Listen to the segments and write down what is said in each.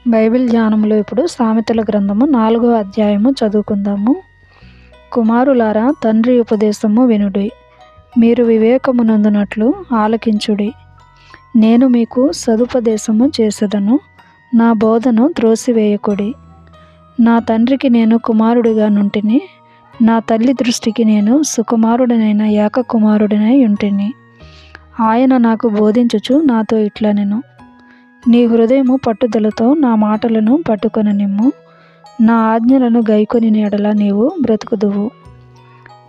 Bible ధ్యానంలో ఇప్పుడు సామెతల గ్రంథము 4వ అధ్యాయము చదువుకుందాము. కుమారులారా, తండ్రి ఉపదేశము వినుడి, మీరు వివేకమునందునట్లు ఆలకించుడి. నేను మీకు సదుపదేశము చేసేదను, నా బోధను త్రోసివేయకుడి. నా తండ్రికి నేను కుమారుడిగా నుంటిని, నా తల్లి దృష్టికి నేను సుకుమారుడనైన ఏక కుమారుడినై ఉంటిని. ఆయన నాకు బోధించుచు నాతో ఇట్లనెను, నీ హృదయము పట్టుదలతో నా మాటలను పట్టుకొననిమ్ము. నా ఆజ్ఞలను గైకొని ఎడల నీవు బ్రతుకుదువు.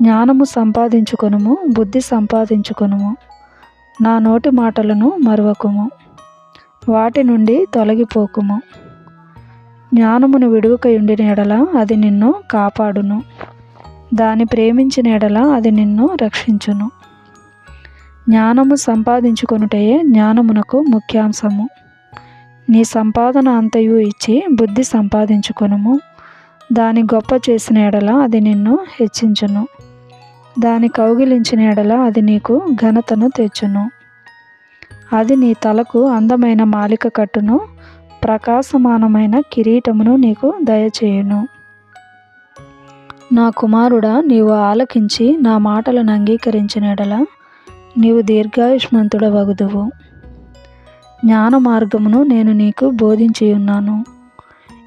జ్ఞానము సంపాదించుకొనుము, బుద్ధి సంపాదించుకొనుము. నా నోటి మాటలను మరువకుము, వాటి నుండి తొలగిపోకుము. జ్ఞానమును విడువకయుండిన ఎడల అది నిన్ను కాపాడును, దాని ప్రేమించిన ఎడల అది నిన్ను రక్షించును. జ్ఞానము సంపాదించుకొనుటయే జ్ఞానమునకు ముఖ్యాంశము. నీ సంపాదన అంతయు ఇచ్చి బుద్ధి సంపాదించుకొనుము. దాని గొప్ప చేసిన ఎడల అది నిన్ను హెచ్చించును, దాని కౌగిలించిన ఎడల అది నీకు ఘనతను తెచ్చును. అది నీ తలకు అందమైన మాలిక కట్టును, ప్రకాశమానమైన కిరీటమును నీకు దయచేయును. నా కుమారుడా, నీవు ఆలకించి నా మాటలను అంగీకరించిన ఎడల నీవు దీర్ఘాయుష్మంతుడవగుదువు. జ్ఞాన మార్గమును నేను నీకు బోధించియున్నాను,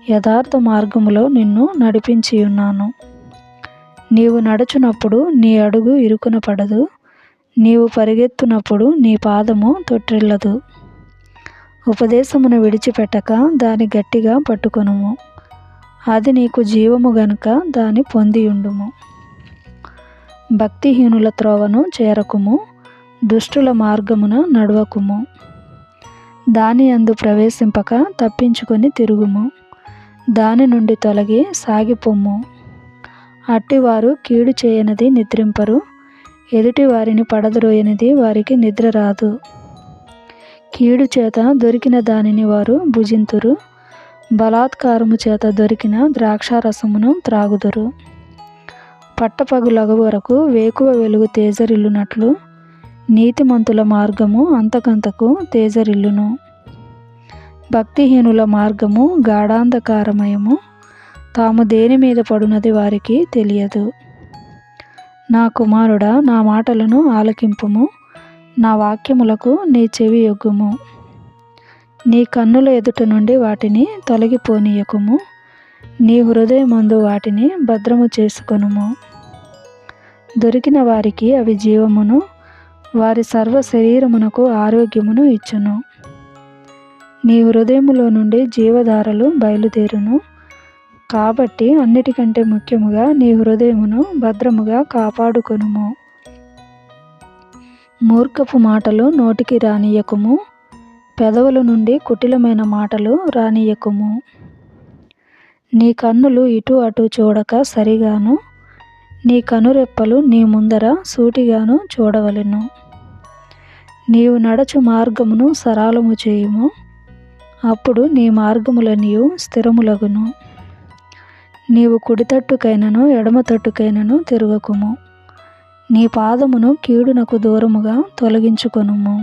యథార్థ మార్గములో నిన్ను నడిపించియున్నాను. నీవు నడుచునప్పుడు నీ అడుగు ఇరుకున పడదు, నీవు పరిగెత్తునప్పుడు నీ పాదము తొట్టిల్లదు. ఉపదేశమును విడిచిపెట్టక దాని గట్టిగా పట్టుకొనుము, అది నీకు జీవము గనుక దాని పొందియుండుము. భక్తిహీనుల త్రోవను చేరకుము, దుష్టుల మార్గమున నడవకుము. దాని యందు ప్రవేశింపక తప్పించుకొని తిరుగుము, దాని నుండి తొలగి సాగిపొమ్ము. అట్టివారు కీడు చేయనిది నిద్రింపరు, ఎదుటి వారిని పడద్రోయనిది వారికి నిద్ర రాదు. కీడు చేత దొరికిన దానిని వారు భుజింతురు, బలాత్కారము చేత దొరికిన ద్రాక్షారసమును త్రాగుదురు. పట్టపగులగు వరకు వేకువ వెలుగు తేజరిల్లునట్లు నీతిమంతుల మార్గము అంతకంతకు తేజరిల్లును. భక్తిహీనుల మార్గము గాఢాంధకారమయము, తాము దేని మీద పడునది వారికి తెలియదు. నా కుమారుడా, నా మాటలను ఆలకింపుము, నా వాక్యములకు నీ చెవి యొగ్గుము. నీ కన్నుల ఎదుట నుండి వాటిని తొలగిపోనీయకుము, నీ హృదయమందు వాటిని భద్రము చేసుకొనుము. దొరికిన వారికి అవి జీవమును, వారి సర్వ శరీరమునకు ఆరోగ్యమును ఇచ్చును. నీ హృదయములో నుండి జీవధారలు బయలుదేరును. కాబట్టి అన్నిటికంటే ముఖ్యముగా నీ హృదయమును భద్రముగా కాపాడుకొనుము. మూర్ఖపు మాటలు నోటికి రానియకుము, పెదవుల నుండి కుటిలమైన మాటలు రానియకుము. నీ కన్నులు ఇటు అటు చూడక సరిగాను, నీ కనురెప్పలు నీ ముందర సూటిగాను చూడవలెను. నీవు నడచు మార్గమును సరళము చేయుము, అప్పుడు నీ మార్గములనియు స్థిరములగును. నీవు కుడి తట్టుకైనను ఎడమ తట్టుకైనను తిరగకుము, నీ పాదమును కీడునకు దూరముగా తొలగించుకొనుము.